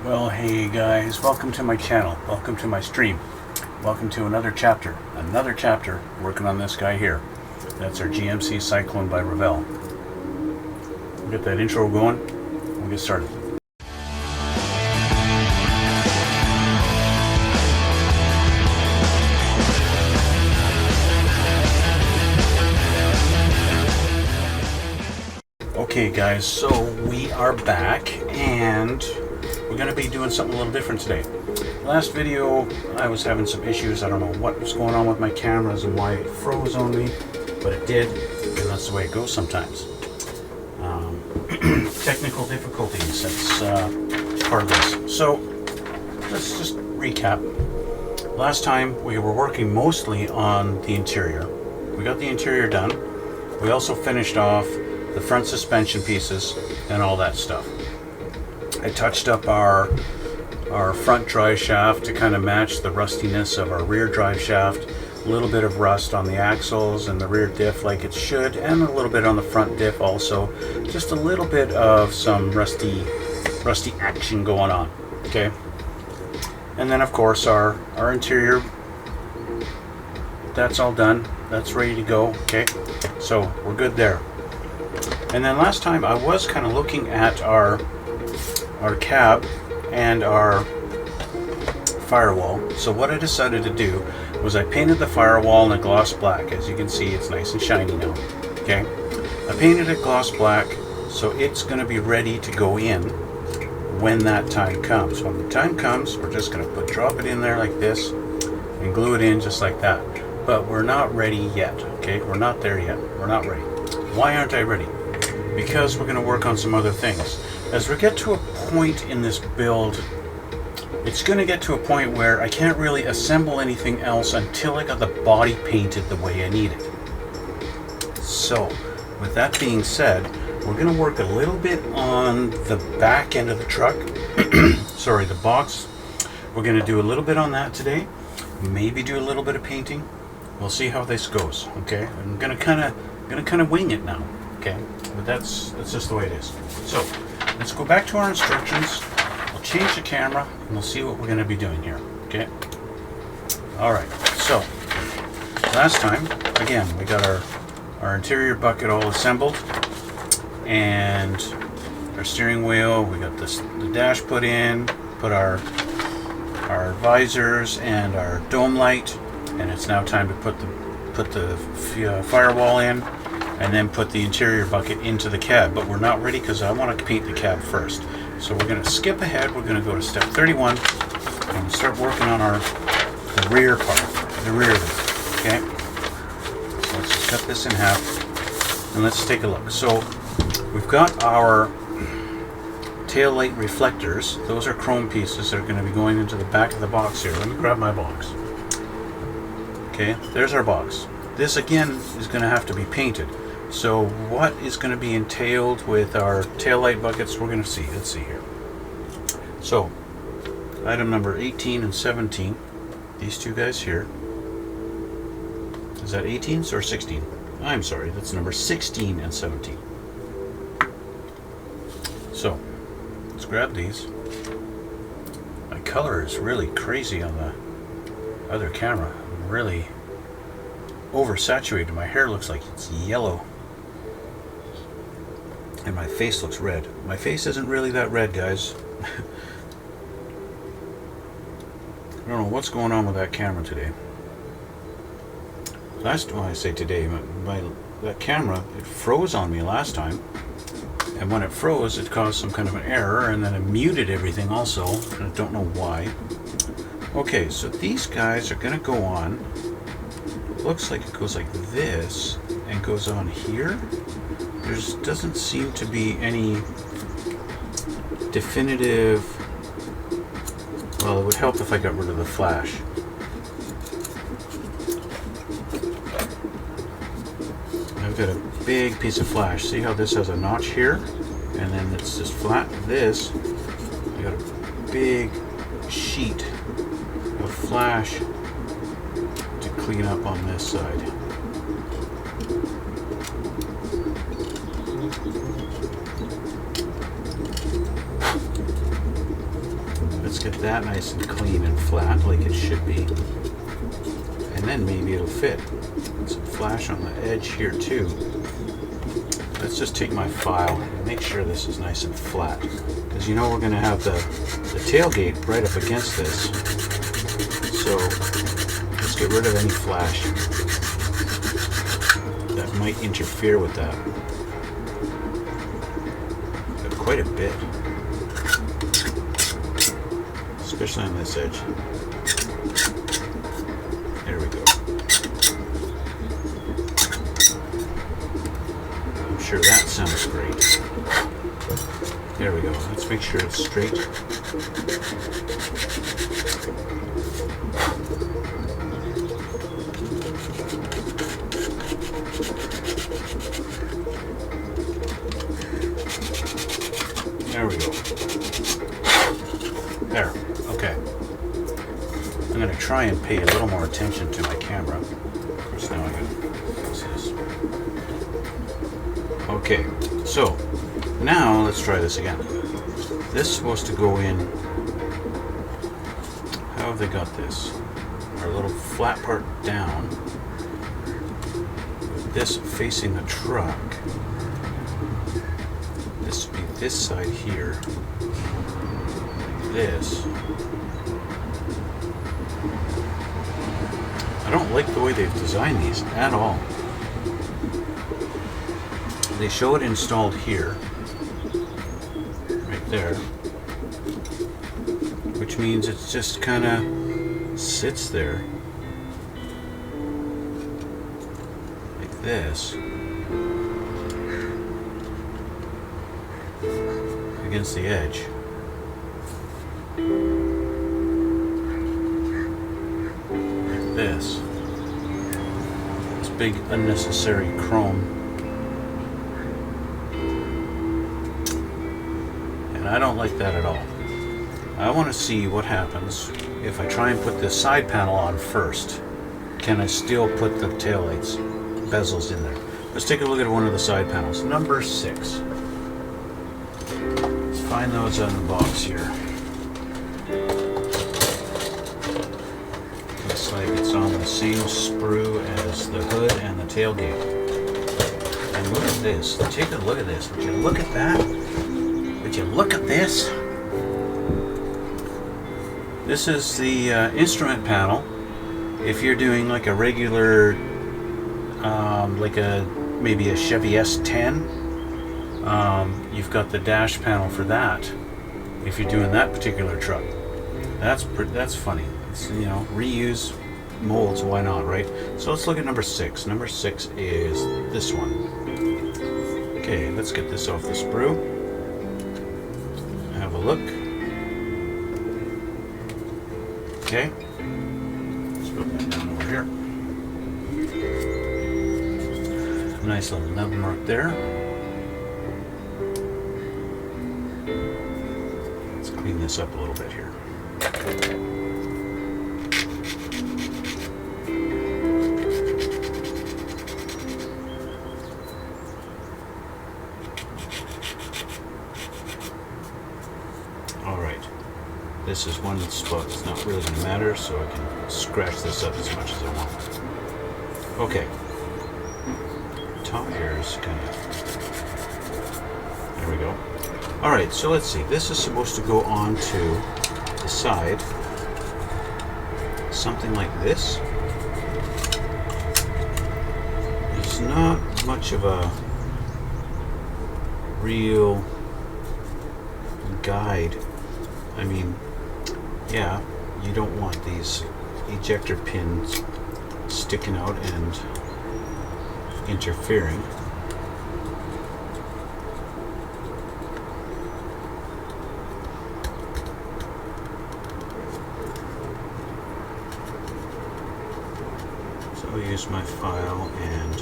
Well, hey guys, welcome to my channel, welcome to my stream, welcome to another chapter working on this guy here. That's our GMC Syclone by Revell. We'll get that intro going, we'll get started. Okay guys, so we are back and we're going to be doing something a little different today. Last video I was having some issues. I don't know what was going on with my cameras and why it froze on me, but it did, and that's the way it goes sometimes. Technical difficulties, that's part of this. So let's just recap. Last time we were working mostly on the interior. We got the interior done. We also finished off the front suspension pieces and all that stuff. I touched up our front drive shaft to kind of match the rustiness of our rear drive shaft. A little bit of rust on the axles and the rear diff like it should, and a little bit on the front diff also. Just a little bit of some rusty action going on. Okay. And then of course our interior, that's all done. That's ready to go. Okay. So we're good there. And then last time I was kind of looking at our cab and our firewall. So what I decided to do was I painted the firewall in a gloss black. As you can see, it's nice and shiny now. Okay, I painted it gloss black, so it's going to be ready to go in when that time comes. When the time comes, we're just going to drop it in there like this and glue it in just like that. But we're not ready yet. Okay, we're not there yet. We're not ready. Why aren't I ready? Because we're going to work on some other things. As we get to a point in this build, it's going to get to a point where I can't really assemble anything else until I got the body painted the way I need it. So, with that being said, we're going to work a little bit on the back end of the truck. Sorry, the box. We're going to do a little bit on that today. Maybe do a little bit of painting. We'll see how this goes. Okay, I'm going to kind of wing it now. Okay, but that's just the way it is. So let's go back to our instructions. We'll change the camera and we'll see what we're going to be doing here. Okay. All right. So last time, again, we got our interior bucket all assembled and our steering wheel. We got the dash put in. Put our visors and our dome light, and it's now time to put the firewall in. And then put the interior bucket into the cab. But we're not ready because I want to paint the cab first. So we're going to skip ahead. We're going to go to step 31 and start working on the rear part, the rear of it. Okay? So let's just cut this in half and let's take a look. So we've got our tail light reflectors. Those are chrome pieces that are going to be going into the back of the box here. Let me grab my box. Okay, there's our box. This again is going to have to be painted. So what is going to be entailed with our taillight buckets, we're going to see. Let's see here. So item number 18 and 17, these two guys here. Is that 18 or 16? I'm sorry, that's number 16 and 17. So let's grab these. My color is really crazy on the other camera. I'm really oversaturated. My hair looks like it's yellow and my face looks red. My face isn't really that red, guys. I don't know what's going on with that camera today. When I say today, that camera, it froze on me last time, and when it froze it caused some kind of an error, and then it muted everything also, and I don't know why. Okay, so these guys are going to go on. Looks like it goes like this and goes on here. There doesn't seem to be any definitive. Well, it would help if I got rid of the flash. I've got a big piece of flash. See how this has a notch here and then it's just flat. This, I got a big sheet of flash to clean up on this side. let's get that nice and clean and flat like it should be. And then maybe it'll fit. Some flash on the edge here too. Let's just take my file and make sure this is nice and flat. Because you know we're going to have the tailgate right up against this. So let's get rid of any flash that might interfere with that. But quite a bit. Especially on this edge. There we go. I'm sure that sounds great. There we go. Let's make sure it's straight. There we go. There. Okay. I'm going to try and pay a little more attention to my camera. Of course, now I got to fix this. Okay. So, now let's try this again. This is supposed to go in. How have they got this? Our little flat part down. With this facing the truck. This would be this side here. Like this. I don't like the way they've designed these at all. They show it installed here. Right there. Which means it just kind of sits there. Like this. Against the edge. Like this. This big unnecessary chrome. And I don't like that at all. I want to see what happens if I try and put this side panel on first. Can I still put the taillights bezels in there? Let's take a look at one of the side panels. Number 6. Let's find those on the box here. Looks like it's on the same sprue as the hood and the tailgate. And look at this. Take a look at this. Would you look at that? Would you look at this? This is the instrument panel. If you're doing like a regular, maybe a Chevy S10, you've got the dash panel for that. If you're doing that particular truck, that's funny. It's, you know, reuse molds. Why not, right? So let's look at number 6. Number 6 is this one. Okay, let's get this off the sprue. Have a look. Okay, let's put that down over here. Nice little nub mark there. Let's clean this up a little bit here. All right. This is one spot that's not really going to matter, so I can scratch this up as much as I want. Okay. Top here is kind of... There we go. Alright, so let's see. This is supposed to go on to the side. Something like this. It's not much of a real guide. I mean, yeah, you don't want these ejector pins sticking out and interfering. So I'll use my file and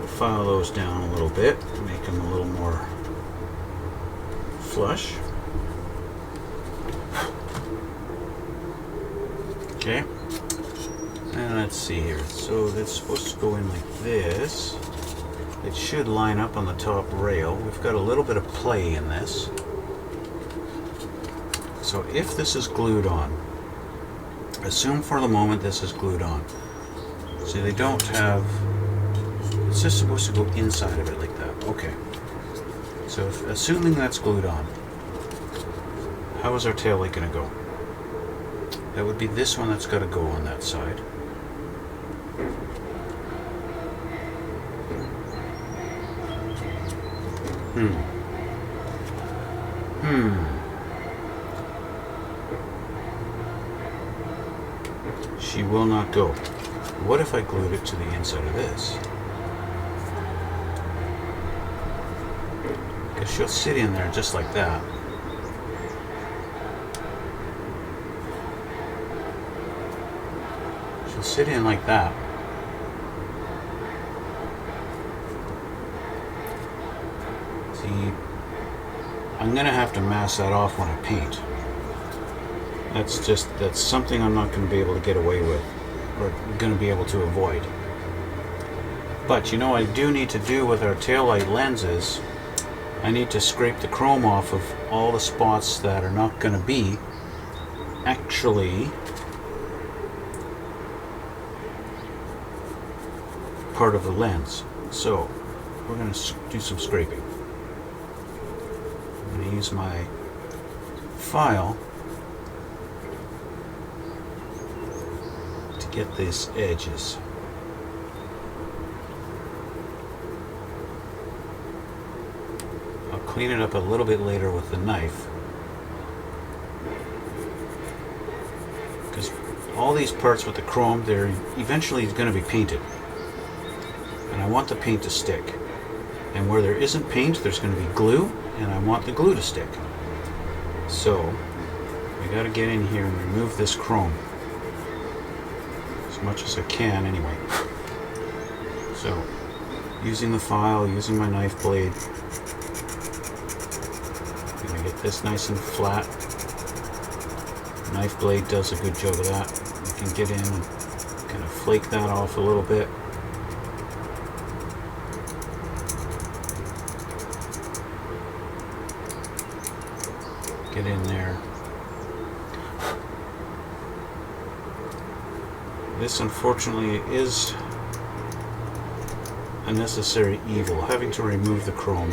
file those down a little bit, make them a little more flush. Okay, and let's see here. So that's supposed to go in like this. It should line up on the top rail. We've got a little bit of play in this. So if this is glued on, assume for the moment this is glued on. See, they don't have, it's just supposed to go inside of it like that. Okay. So assuming that's glued on, how is our tail light going to go? That would be this one that's got to go on that side. She will not go. What if I glued it to the inside of this? Because she'll sit in there just like that. She'll sit in like that. See, I'm gonna have to mask that off when I paint. That's something I'm not going to be able to get away with, or going to be able to avoid. But you know what I do need to do with our taillight lenses? I need to scrape the chrome off of all the spots that are not going to be actually part of the lens. So we're going to do some scraping. I'm going to use my file get these edges. I'll clean it up a little bit later with the knife, because all these parts with the chrome, they're eventually going to be painted, and I want the paint to stick. And where there isn't paint, there's going to be glue, and I want the glue to stick. So I got to get in here and remove this chrome much as I can anyway. So using the file, using my knife blade, I'm gonna get this nice and flat. Knife blade does a good job of that. You can get in and kind of flake that off a little bit. Get in there. This, unfortunately, is a necessary evil, having to remove the chrome.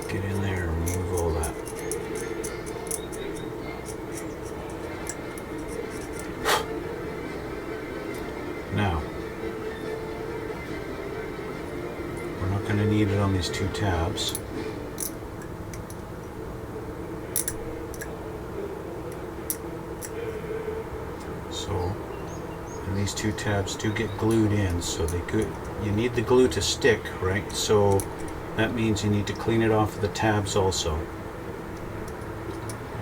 Get in there and remove all that. Now, we're not going to need it on these two tabs. These two tabs do get glued in, so you need the glue to stick, right? So that means you need to clean it off of the tabs also.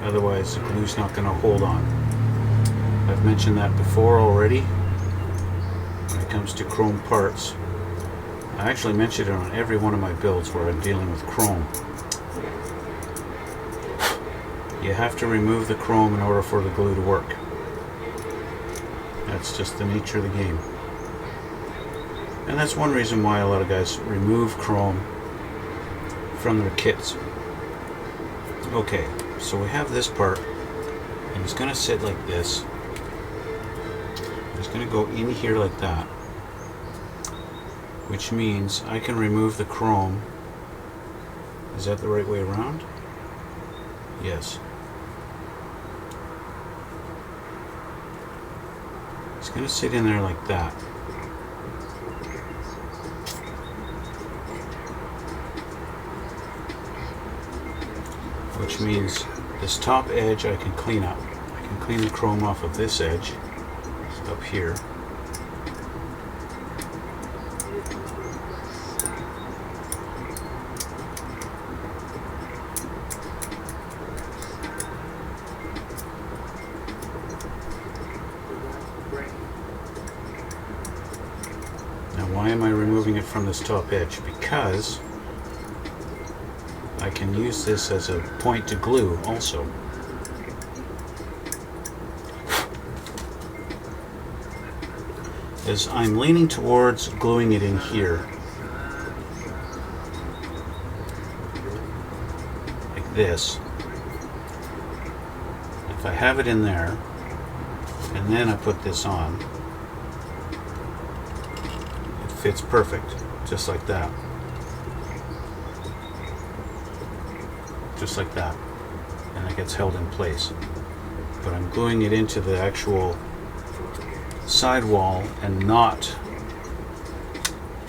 Otherwise the glue's not going to hold on. I've mentioned that before already when it comes to chrome parts. I actually mentioned it on every one of my builds where I'm dealing with chrome. You have to remove the chrome in order for the glue to work. That's just the nature of the game. And that's one reason why a lot of guys remove chrome from their kits. Okay, so we have this part, and it's going to sit like this. It's going to go in here like that, which means I can remove the chrome. Is that the right way around? Yes. It's going to sit in there like that. Which means this top edge I can clean up. I can clean the chrome off of this edge up here. Why am I removing it from this top edge? Because I can use this as a point to glue also. As I'm leaning towards gluing it in here, this, if I have it in there and then I put this on, it fits perfect, just like that. Just like that. And it gets held in place. But I'm gluing it into the actual sidewall and not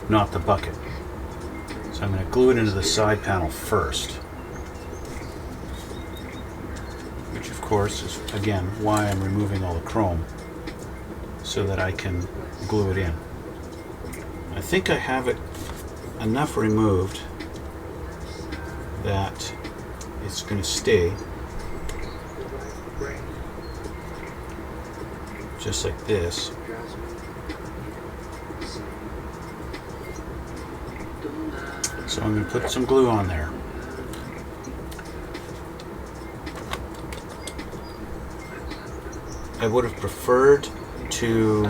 the bucket. So I'm going to glue it into the side panel first. Which of course is, again, why I'm removing all the chrome, so that I can glue it in. I think I have it enough removed that it's going to stay just like this. So I'm going to put some glue on there. I would have preferred to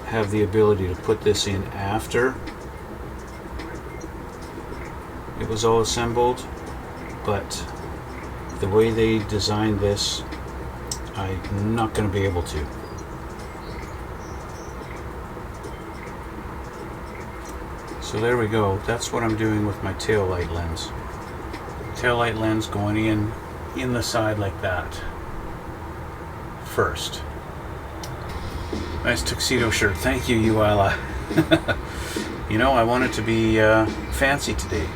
have the ability to put this in after it was all assembled, but the way they designed this, I'm not going to be able to. So there we go. That's what I'm doing with my tail light lens. Tail light lens going in the side like that first. Nice tuxedo shirt. Thank you, Uala. You know, I wanted to be fancy today.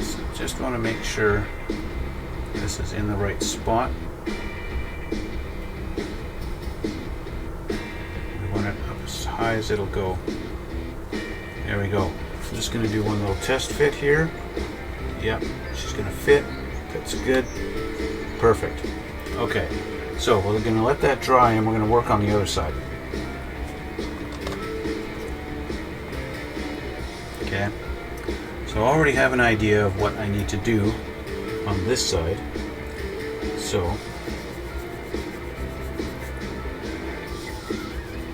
So just want to make sure this is in the right spot. We want it up as high as it'll go. There we go. I'm just going to do one little test fit here. Yep, she's going to fit. That's good. Perfect. Okay, so we're going to let that dry and we're going to work on the other side. Okay, so I already have an idea of what I need to do on this side. So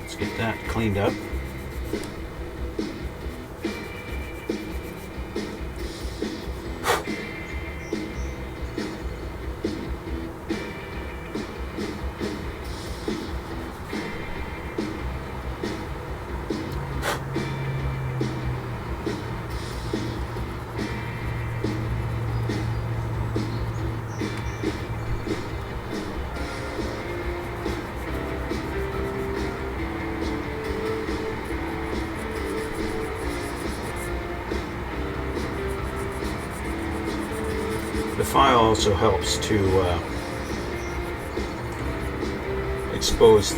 let's get that cleaned up. The file also helps to expose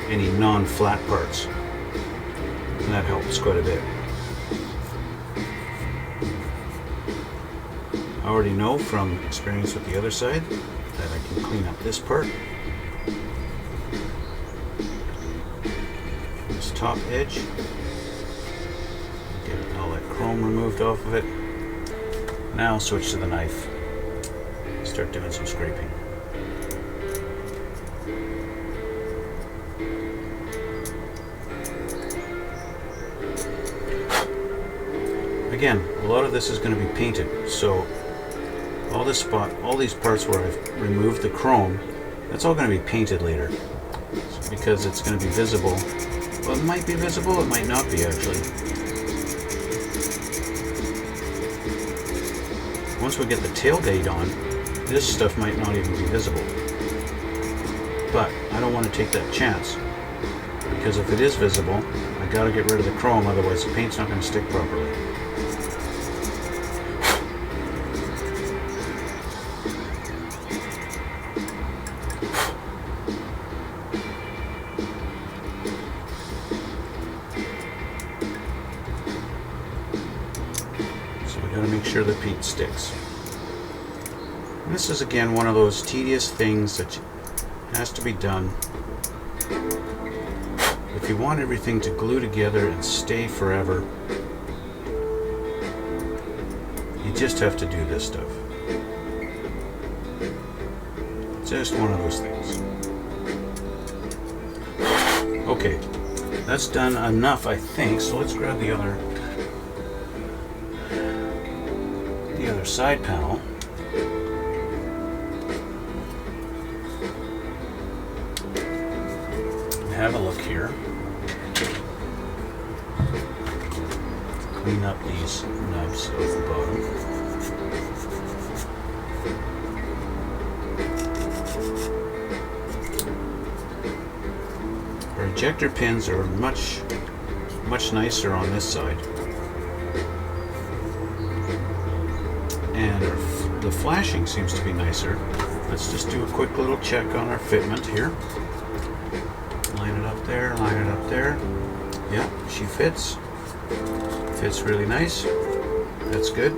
any non-flat parts, and that helps quite a bit. I already know from experience with the other side that I can clean up this part, this top edge, get all that chrome removed off of it. Now switch to the knife, start doing some scraping. Again, a lot of this is going to be painted, so all these parts where I've removed the chrome, that's all going to be painted later, because it's going to be visible. Well, it might be visible, it might not be actually. Once we get the tailgate on, this stuff might not even be visible. But I don't want to take that chance, because if it is visible, I gotta get rid of the chrome, otherwise the paint's not going to stick properly. So we gotta make sure the paint sticks. And this is again one of those tedious things that has to be done. If you want everything to glue together and stay forever, you just have to do this stuff. Just one of those things. Okay, that's done enough, I think. So let's grab the other side panel. And have a look here. Clean up these nubs of the bottom. Our ejector pins are much nicer on this side, and the flashing seems to be nicer. Let's just do a quick little check on our fitment here. Line it up there, line it up there. Yeah, she fits. Fits really nice. That's good.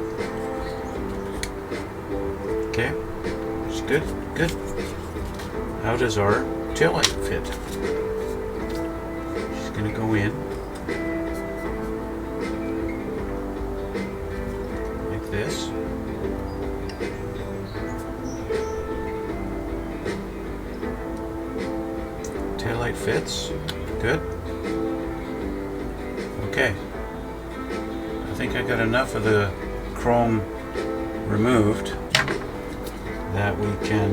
Okay, it's good, good. How does our taillight fit? She's gonna go in like this. Taillight fits. Good. Okay. I think I got enough of the chrome removed that we can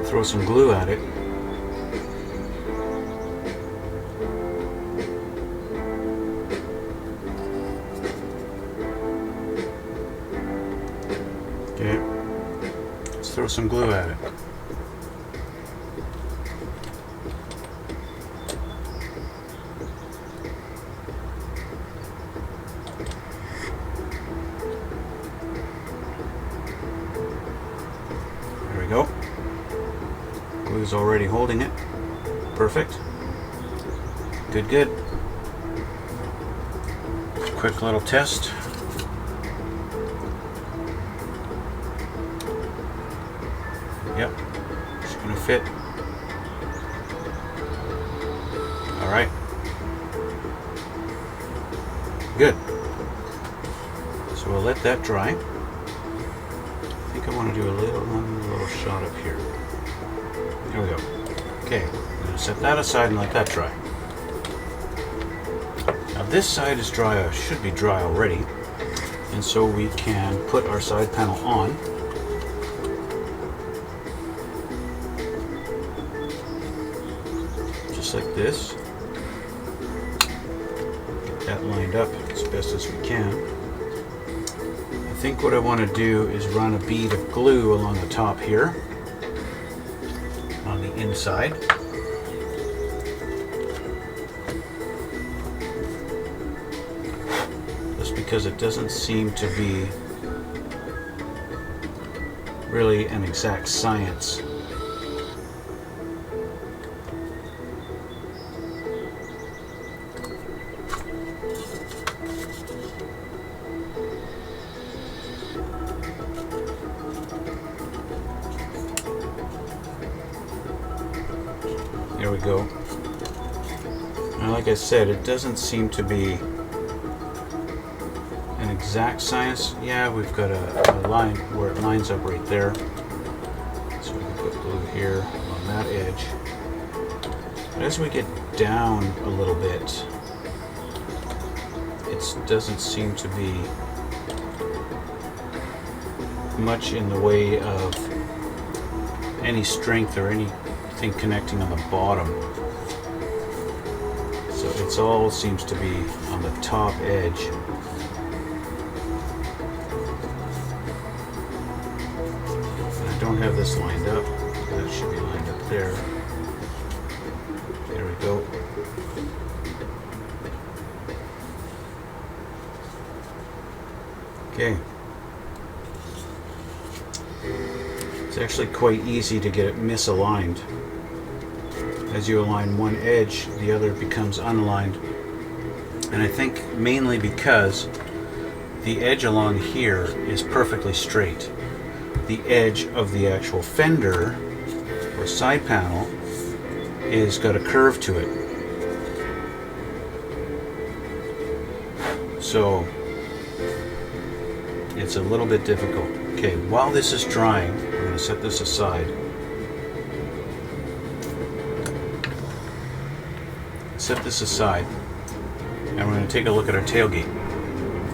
throw some glue at it. Okay, let's throw some glue at it. There we go. Glue's already holding it. Perfect. Good, good. Quick little test. Yep, it's gonna fit. All right. Good. So we'll let that dry. I think I want to do one little shot up here. There we go. Okay, I'm gonna set that aside and let that dry. Now this side is dry, should be dry already, and so we can put our side panel on. Just like this. Get that lined up as best as we can. I think what I want to do is run a bead of glue along the top here, on the inside. Just because it doesn't seem to be really an exact science. There we go. Now, like I said, it doesn't seem to be an exact science. Yeah, we've got a line where it lines up right there. So we can put glue here on that edge. But as we get down a little bit, it doesn't seem to be much in the way of any strength or anything connecting on the bottom. So it's all seems to be on the top edge. And I don't have this lined up. That should be lined up there. There we go. Okay. It's actually quite easy to get it misaligned. As you align one edge, the other becomes unaligned. And I think mainly because the edge along here is perfectly straight. The edge of the actual fender or side panel is got a curve to it. So it's a little bit difficult. Okay, while this is drying, I'm going to set this aside. set this aside, and we're going to take a look at our tailgate.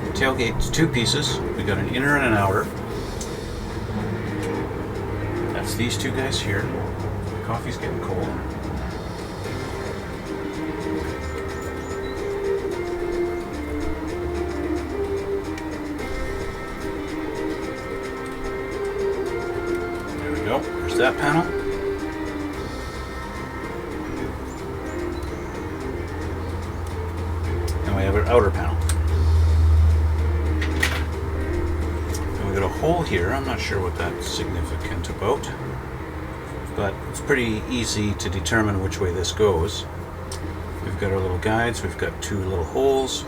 The tailgate's two pieces. We got an inner and an outer. That's these two guys here. The coffee's getting cold. There we go. There's that panel. And we have our outer panel. And we got a hole here. I'm not sure what that's significant about, but it's pretty easy to determine which way this goes. We've got our little guides. We've got two little holes.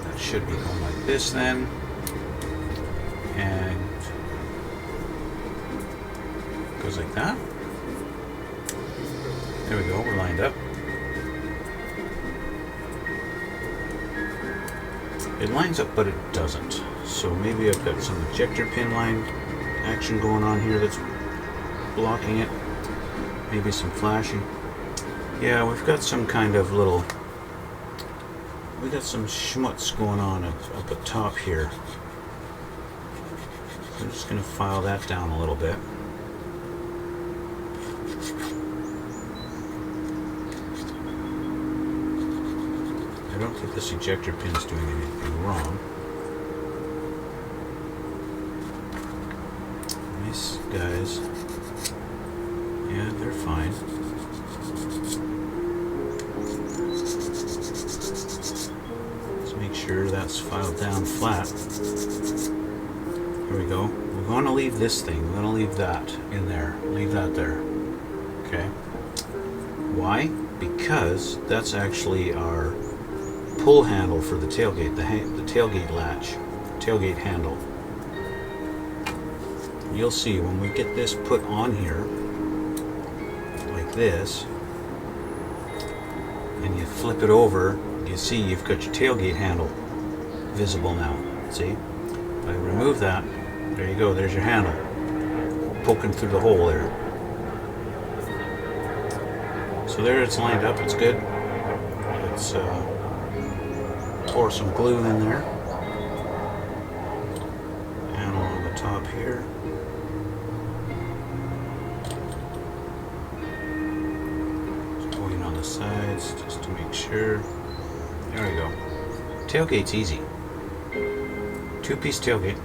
That should be going like this then. And it goes like that. There we go. We're lined up. It lines up, but it doesn't. So maybe I've got some ejector pin line action going on here that's blocking it. Maybe some flashing. Yeah, we've got some kind of little... we got some schmutz going on up at top here. I'm just going to file that down a little bit. I don't think this ejector pin is doing anything wrong. Nice guys. Yeah, they're fine. Let's make sure that's filed down flat. There we go. We're going to leave this thing. We're going to leave that in there. Leave that there. Okay. Why? Because that's actually our pull handle for the tailgate, the tailgate latch, tailgate handle. You'll see when we get this put on here, like this, and you flip it over, you see you've got your tailgate handle visible now. See? If I remove that, there you go, there's your handle, poking through the hole there. So there it's lined up, it's good. It's pour some glue in there, and along the top here. Just going on the sides just to make sure. There we go. Tailgate's easy. Two-piece tailgate.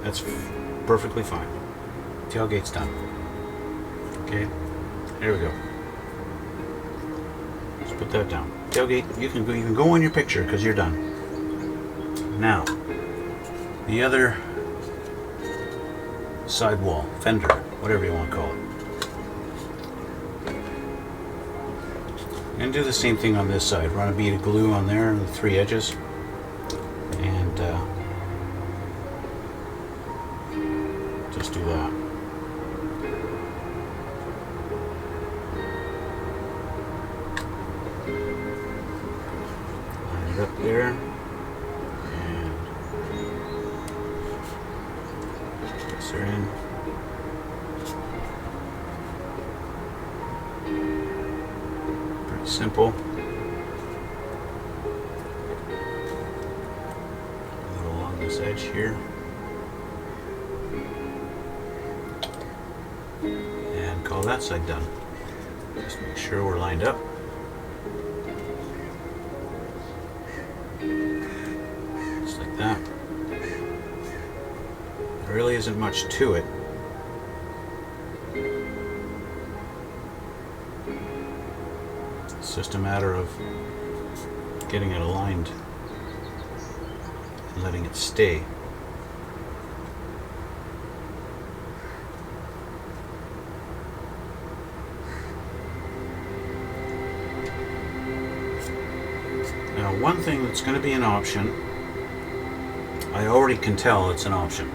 That's perfectly fine. Tailgate's done. Okay, there we go. Let's put that down. Tailgate, you can go on your picture because you're done. Now, the other sidewall, fender, whatever you want to call it. And do the same thing on this side. Run a bead of glue on there on the three edges. And just do that. Line it up there. And press her in. Pretty simple. A little along this edge here. And call that side done. Just make sure we're lined up. Just like that. There really isn't much to it. It's just a matter of getting it aligned and letting it stay. Now, one thing that's going to be an option, I already can tell it's an option.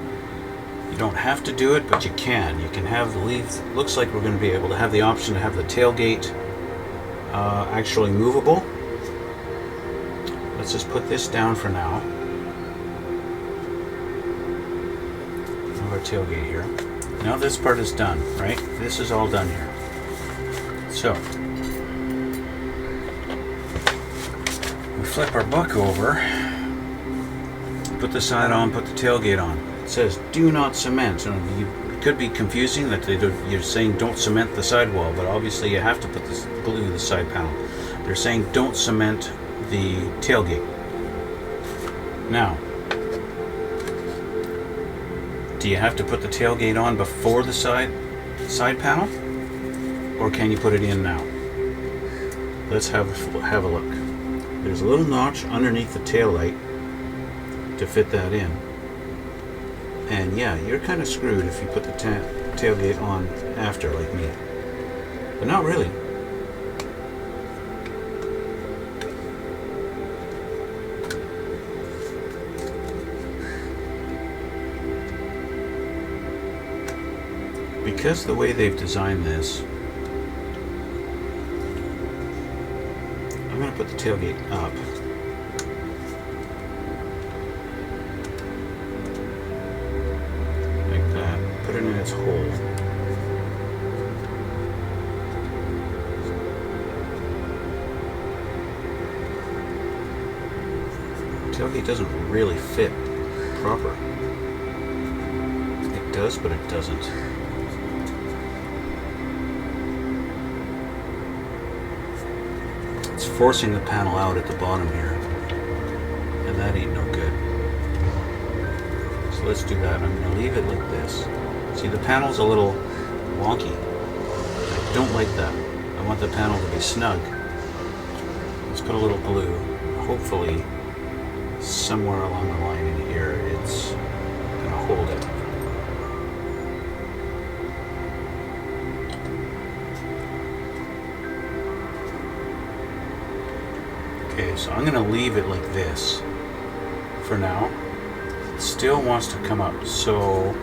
You don't have to do it, but you can. You can have the leaf. Looks like we're going to be able to have the option to have the tailgate actually movable. Let's just put this down for now. Have our tailgate here. Now this part is done, right? This is all done here. So We flip our buck over, put the side on, put the tailgate on. It says do not cement. It could be confusing that you're saying don't cement the sidewall, but obviously you have to put this glue the side panel. They're saying don't cement the tailgate. Now, do you have to put the tailgate on before the side panel, or can you put it in now? Let's have a look. There's a little notch underneath the tail light to fit that in. And yeah, you're kind of screwed if you put the tailgate on after, like me. But not really. Because the way they've designed this, I'm going to put the tailgate up. Like that. Put it in its hole. Tailgate doesn't really fit proper. It does, but it doesn't. It's forcing the panel out at the bottom here, and that ain't no good. So let's do that. I'm going to leave it like this. See, the panel's a little wonky. I don't like that. I want the panel to be snug. Let's put a little glue. Hopefully, somewhere along the line in here, it's going to hold it. Okay, so I'm going to leave it like this for now. It still wants to come up, so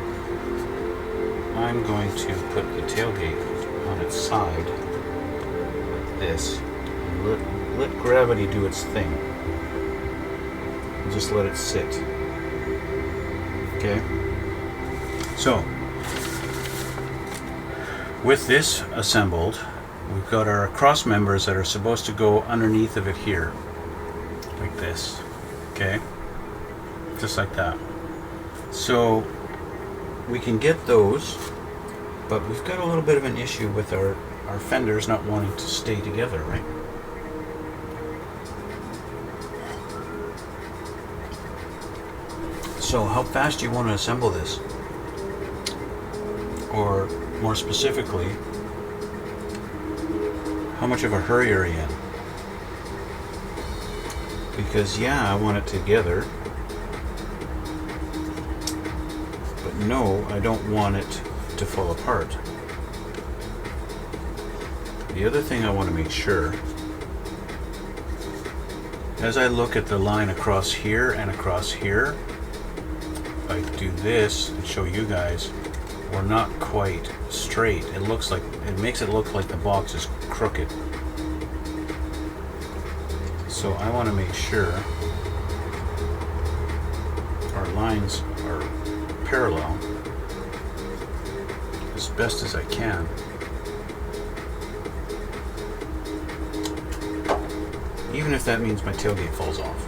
I'm going to put the tailgate on its side like this and let gravity do its thing. And just let it sit. Okay? So, with this assembled, we've got our cross members that are supposed to go underneath of it here, like this, okay? Just like that. So we can get those, but we've got a little bit of an issue with our fenders not wanting to stay together, right? So how fast do you want to assemble this? Or more specifically, how much of a hurry are you in? Because yeah, I want it together, but no, I don't want it to fall apart. The other thing I want to make sure, as I look at the line across here and across here, if I do this and show you guys, we're not quite straight. It makes it look like the box is crooked. So I want to make sure our lines are parallel as best as I can. Even if that means my tailgate falls off.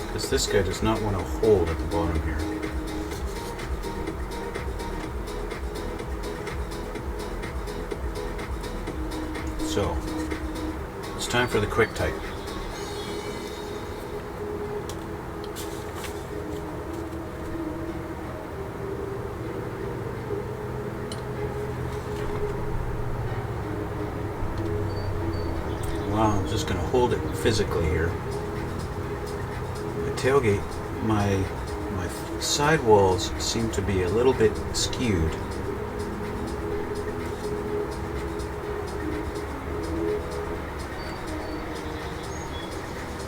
Because this guy does not want to hold at the bottom here. So, it's time for the quick type. Wow, I'm just going to hold it physically here. The tailgate, my sidewalls seem to be a little bit skewed.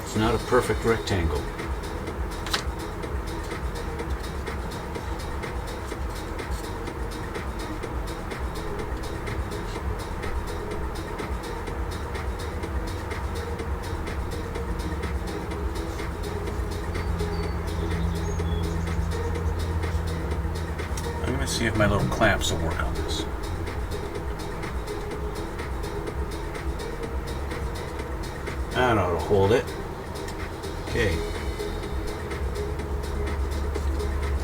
It's not a perfect rectangle. I'm going to see if my little clamps will work on this. That ought to hold it. Okay.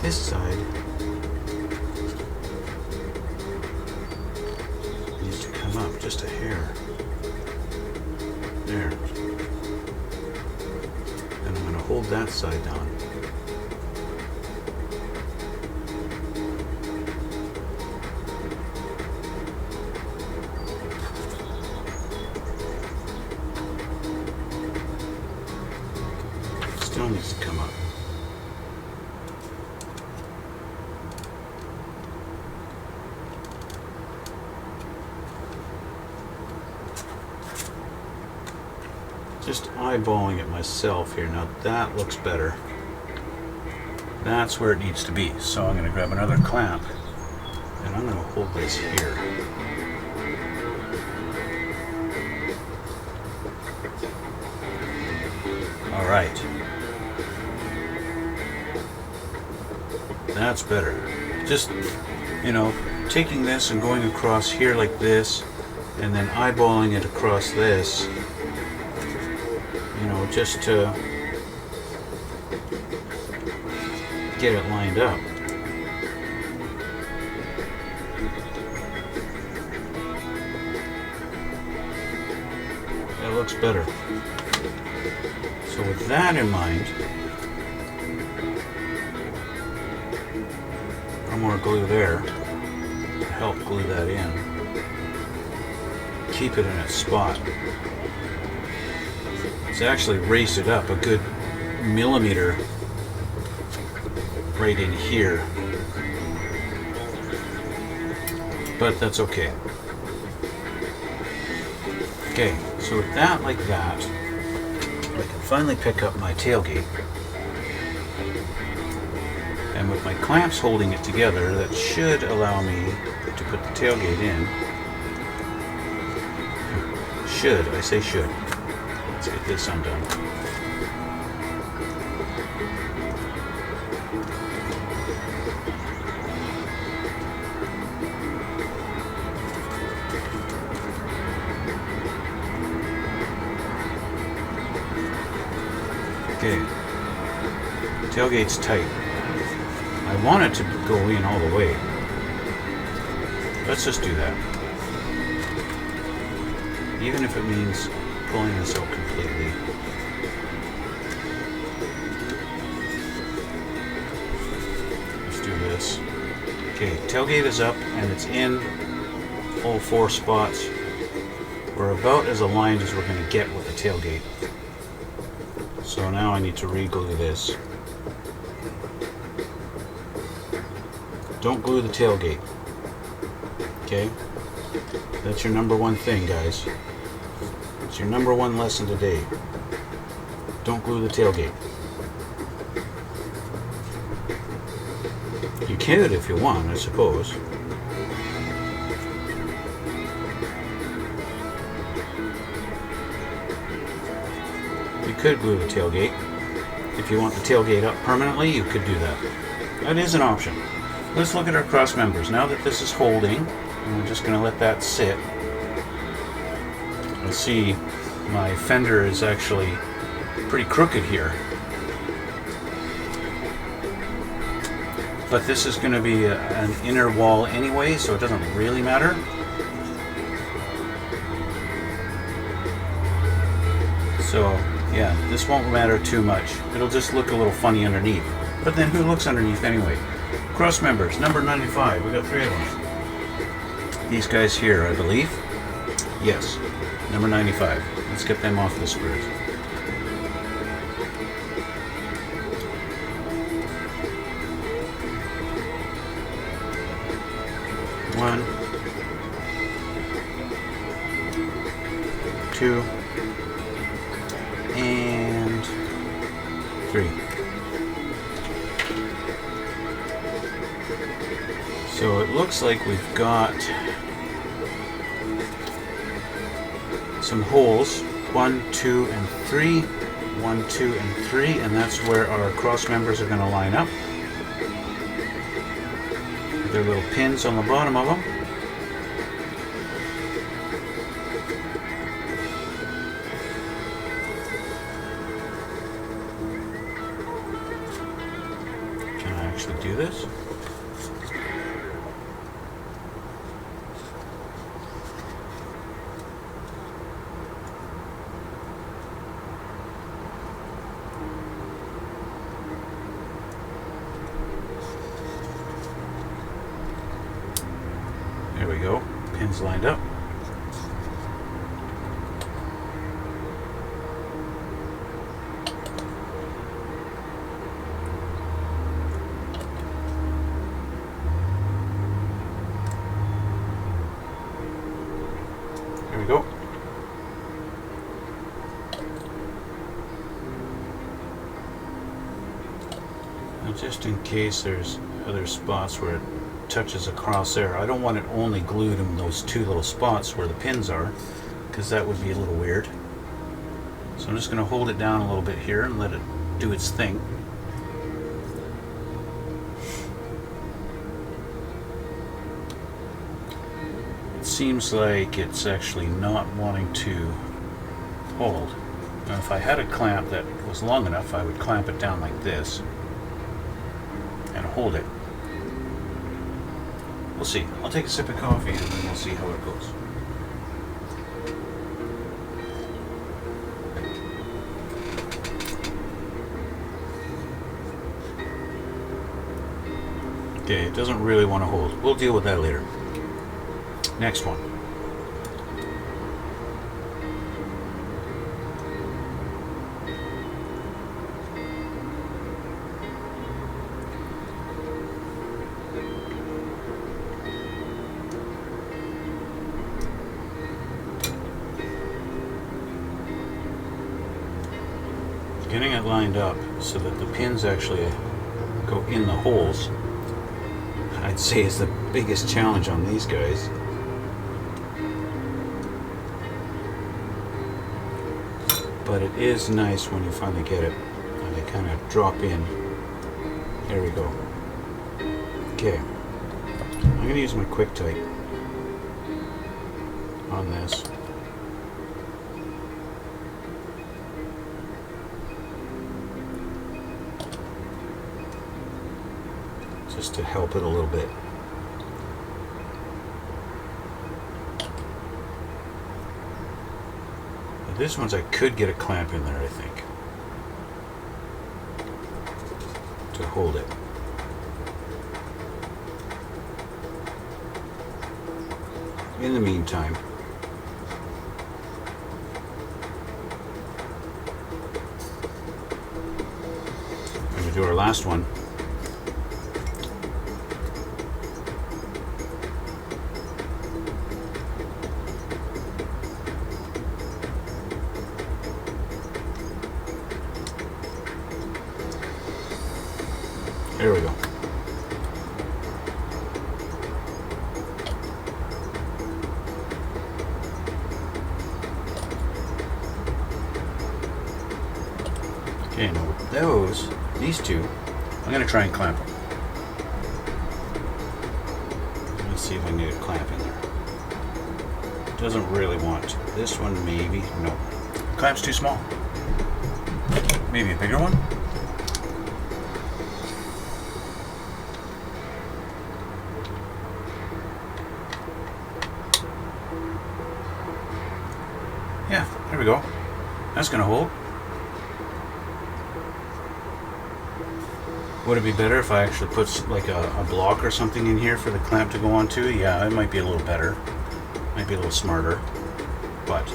This side needs to come up just a hair. There. And I'm going to hold that side down. Still needs to come up. Just eyeballing it myself here. Now that looks better. That's where it needs to be. So I'm going to grab another clamp and I'm going to hold this here. All right. That's better. Just, you know, taking this and going across here like this and then eyeballing it across this. You know, just to get it lined up. That looks better. So with that in mind, I'm more glue there to help glue that in. Keep it in its spot. It's actually raised it up a good millimeter right in here, but that's okay. Okay, so with that like that, I can finally pick up my tailgate, and with my clamps holding it together, that should allow me to put the tailgate in. Should, I say should. Let's get this undone. Okay, tailgate's tight. I want it to go in all the way. Let's just do that. Even if it means pulling this out completely. Let's do this. Okay, tailgate is up and it's in all four spots. We're about as aligned as we're going to get with the tailgate. So now I need to re-glue this. Don't glue the tailgate. Okay? That's your number one thing, guys. It's your number one lesson today. Don't glue the tailgate. You could if you want, I suppose. You could glue the tailgate. If you want the tailgate up permanently, you could do that. That is an option. Let's look at our cross members. Now that this is holding, and we're just going to let that sit. You'll see my fender is actually pretty crooked here. But this is going to be an inner wall anyway, so it doesn't really matter. So yeah, this won't matter too much. It'll just look a little funny underneath. But then who looks underneath anyway? Cross members, number 95. We got 3 of them. These guys here, I believe. Yes, number 95. Let's get them off the screws. One, 2, and 3. So it looks like we've got some holes, 1, 2, and 3, 1, 2, and 3, and that's where our cross members are going to line up. There are little pins on the bottom of them. actually do this. There we go, pins lined up. There we go. Now just in case there's other spots where it touches across there, I don't want it only glued in those two little spots where the pins are, because that would be a little weird. So I'm just going to hold it down a little bit here and let it do its thing. It seems like it's actually not wanting to hold. Now if I had a clamp that was long enough, I would clamp it down like this and hold it. We'll see. I'll take a sip of coffee and then we'll see how it goes. Okay, it doesn't really want to hold. We'll deal with that later. Next one. Getting it lined up so that the pins actually go in the holes, I'd say is the biggest challenge on these guys. But it is nice when you finally get it and they kind of drop in. There we go. Okay, I'm going to use my quick tight on this. Just to help it a little bit. Now this one's I could get a clamp in there, I think, to hold it. In the meantime, we're going to do our last one. There we go. Okay, now with these two, I'm going to try and clamp them. Let's see if I can get a clamp in there. Doesn't really want to. This one maybe, no. Clamp's too small. Maybe a bigger one? Yeah, there we go. That's going to hold. Would it be better if I actually put like a block or something in here for the clamp to go onto? Yeah, it might be a little better. Might be a little smarter. But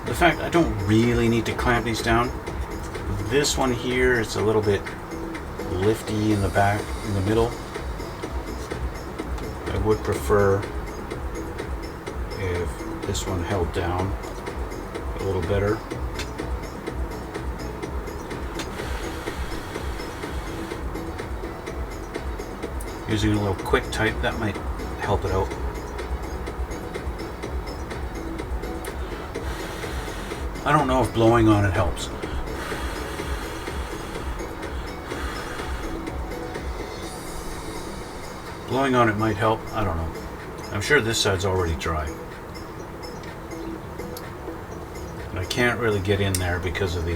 the fact I don't really need to clamp these down. This one here, it's a little bit lifty in the back, in the middle. I would prefer if this one held down a little better. Using a little quick tight, that might help it out. I don't know if blowing on it helps. Blowing on it might help, I don't know. I'm sure this side's already dry. And I can't really get in there because of the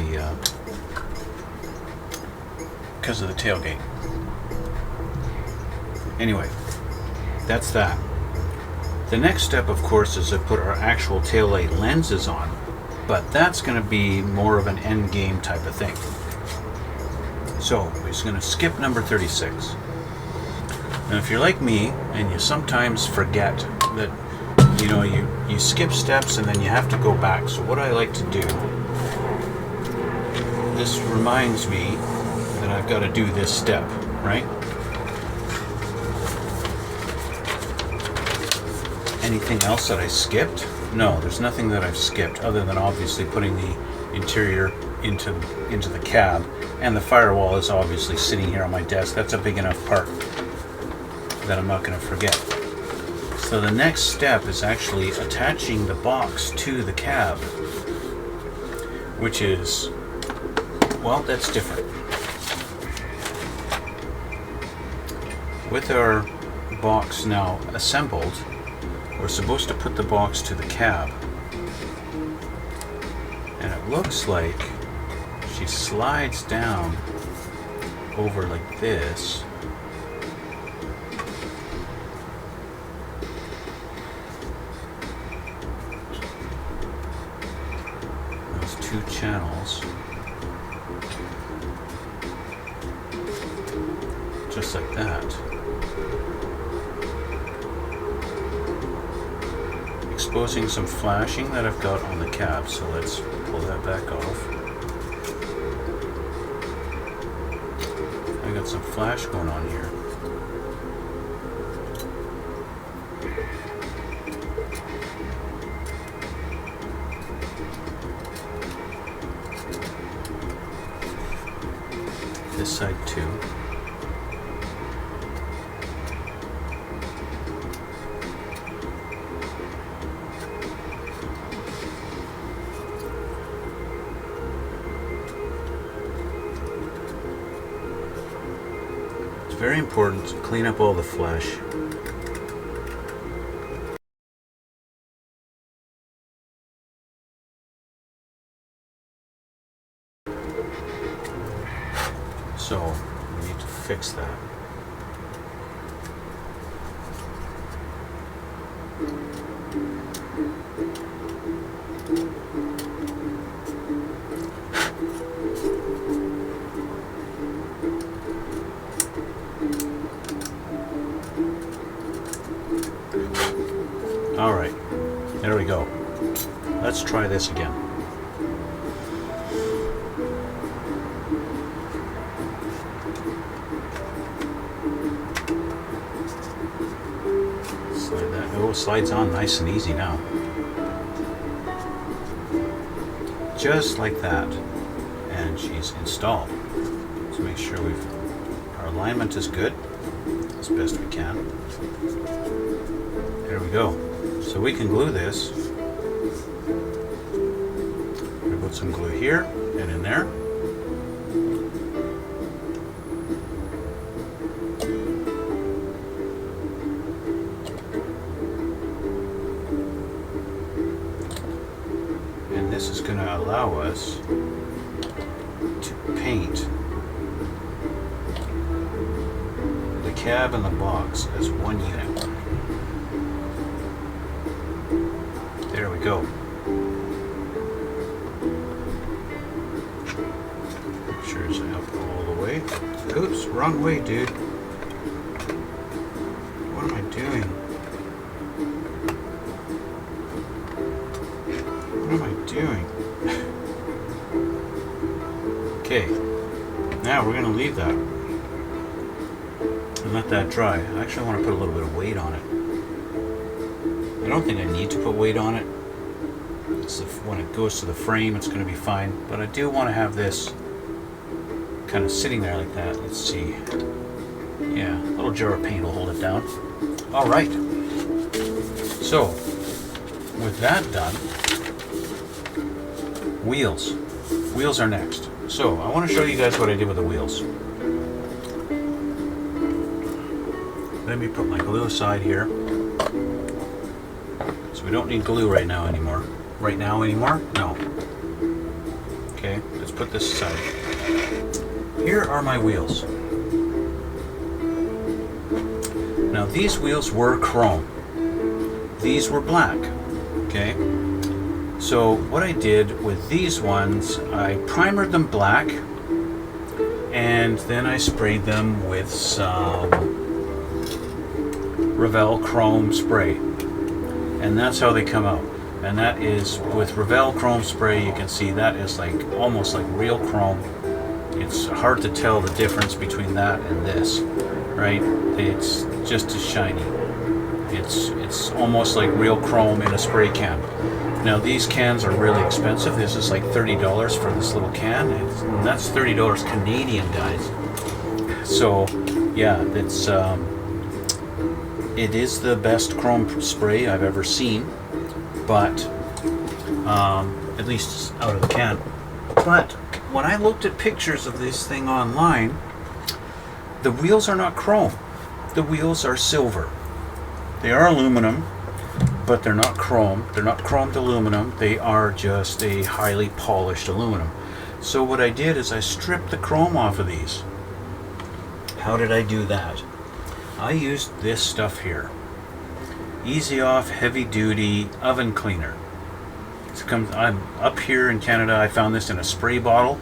tailgate. Anyway, that's that. The next step, of course, is to put our actual taillight lenses on, but that's going to be more of an end game type of thing. So we're just going to skip number 36. Now, if you're like me and you sometimes forget that, you know, you skip steps and then you have to go back. So what I like to do, this reminds me that I've got to do this step, right? Anything else that I skipped? No, there's nothing that I've skipped other than obviously putting the interior into the cab, and the firewall is obviously sitting here on my desk. That's a big enough part that I'm not going to forget. So the next step is actually attaching the box to the cab, which is, well, that's different. With our box now assembled, we're supposed to put the box to the cab, and it looks like she slides down over like this. Those two channels, just like that. Exposing some flashing that I've got on the cab, so let's pull that back off. I got some flash going on here. This side too. Very important to clean up all the flesh. So we need to fix that. All right, there we go. Let's try this again. Slide that. Oh, it slides on nice and easy now. Just like that. And she's installed. Let's make sure our alignment is good as best we can. There we go. So we can glue this. We put some glue here and in there. And this is going to allow us to paint the cab and the box as one unit. There we go. Make sure it's up all the way. Oops, wrong way, dude. What am I doing? What am I doing? Okay, now we're going to leave that and let that dry. I actually want to put a little bit of weight on it. I don't think I need to put weight on it. When it goes to the frame, it's going to be fine. But I do want to have this kind of sitting there like that. Let's see. Yeah, a little jar of paint will hold it down. All right. So, with that done, wheels. Wheels are next. So, I want to show you guys what I did with the wheels. Let me put my glue aside here. We don't need glue right now anymore. Right now anymore? No. Okay, let's put this aside. Here are my wheels. Now these wheels were chrome. These were black. Okay. So what I did with these ones, I primered them black, and then I sprayed them with some Revell chrome spray. And that's how they come out. And that is with Revell chrome spray. You can see that is like almost like real chrome. It's hard to tell the difference between that and this, right? It's just as shiny. It's almost like real chrome in a spray can. Now these cans are really expensive. This is like $30 for this little can. And that's $30 Canadian, guys. So yeah, it is the best chrome spray I've ever seen, but at least out of the can. But when I looked at pictures of this thing online, the wheels are not chrome. The wheels are silver. They are aluminum, but they're not chrome. They're not chromed aluminum. They are just a highly polished aluminum. So what I did is I stripped the chrome off of these. How did I do that? I used this stuff here. Easy Off Heavy Duty Oven Cleaner. I'm up here in Canada. I found this in a spray bottle.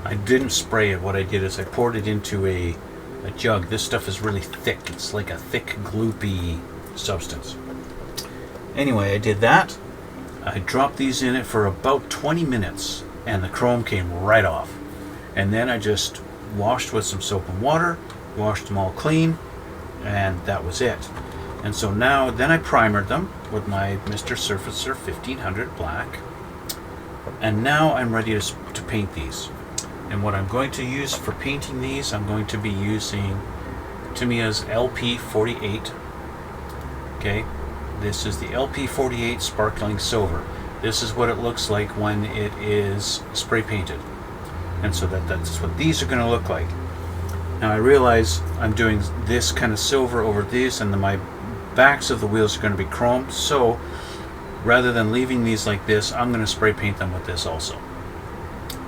I didn't spray it. What I did is I poured it into a jug. This stuff is really thick. It's like a thick, gloopy substance. Anyway, I did that. I dropped these in it for about 20 minutes, and the chrome came right off. And then I just washed with some soap and water, washed them all clean, and that was it. And so now, then I primered them with my Mr. Surfacer 1500 black, and now I'm ready to paint these. And what I'm going to use for painting these, I'm going to be using Tamiya's LP48. Okay, this is the LP48 Sparkling Silver. This is what it looks like when it is spray painted. And so that's what these are going to look like. Now I realize I'm doing this kind of silver over these, and then my backs of the wheels are going to be chrome. So rather than leaving these like this, I'm going to spray paint them with this also.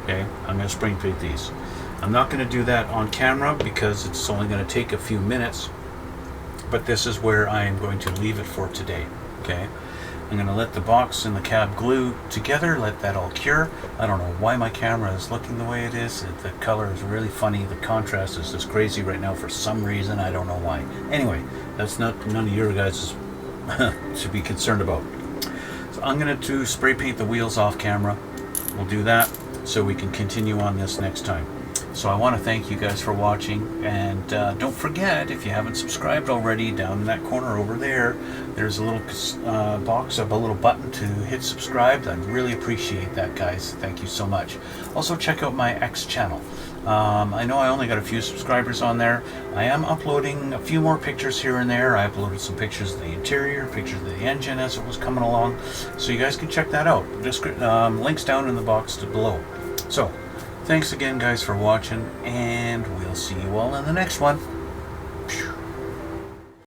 Okay, I'm going to spray paint these. I'm not going to do that on camera because it's only going to take a few minutes. But this is where I am going to leave it for today. Okay, I'm going to let the box and the cab glue together, let that all cure. I don't know why my camera is looking the way it is. The color is really funny. The contrast is just crazy right now for some reason. I don't know why. Anyway, that's none of your guys to be concerned about. So I'm going to spray paint the wheels off camera. We'll do that so we can continue on this next time. So I want to thank you guys for watching, and don't forget, if you haven't subscribed already, down in that corner over there, there's a little box of a little button to hit subscribe. I'd really appreciate that, guys. Thank you so much. Also check out my X channel. I know I only got a few subscribers on there. I am uploading a few more pictures here and there. I uploaded some pictures of the interior, pictures of the engine as it was coming along, so you guys can check that out. Just links down in the box below. So thanks again, guys, for watching, and we'll see you all in the next one.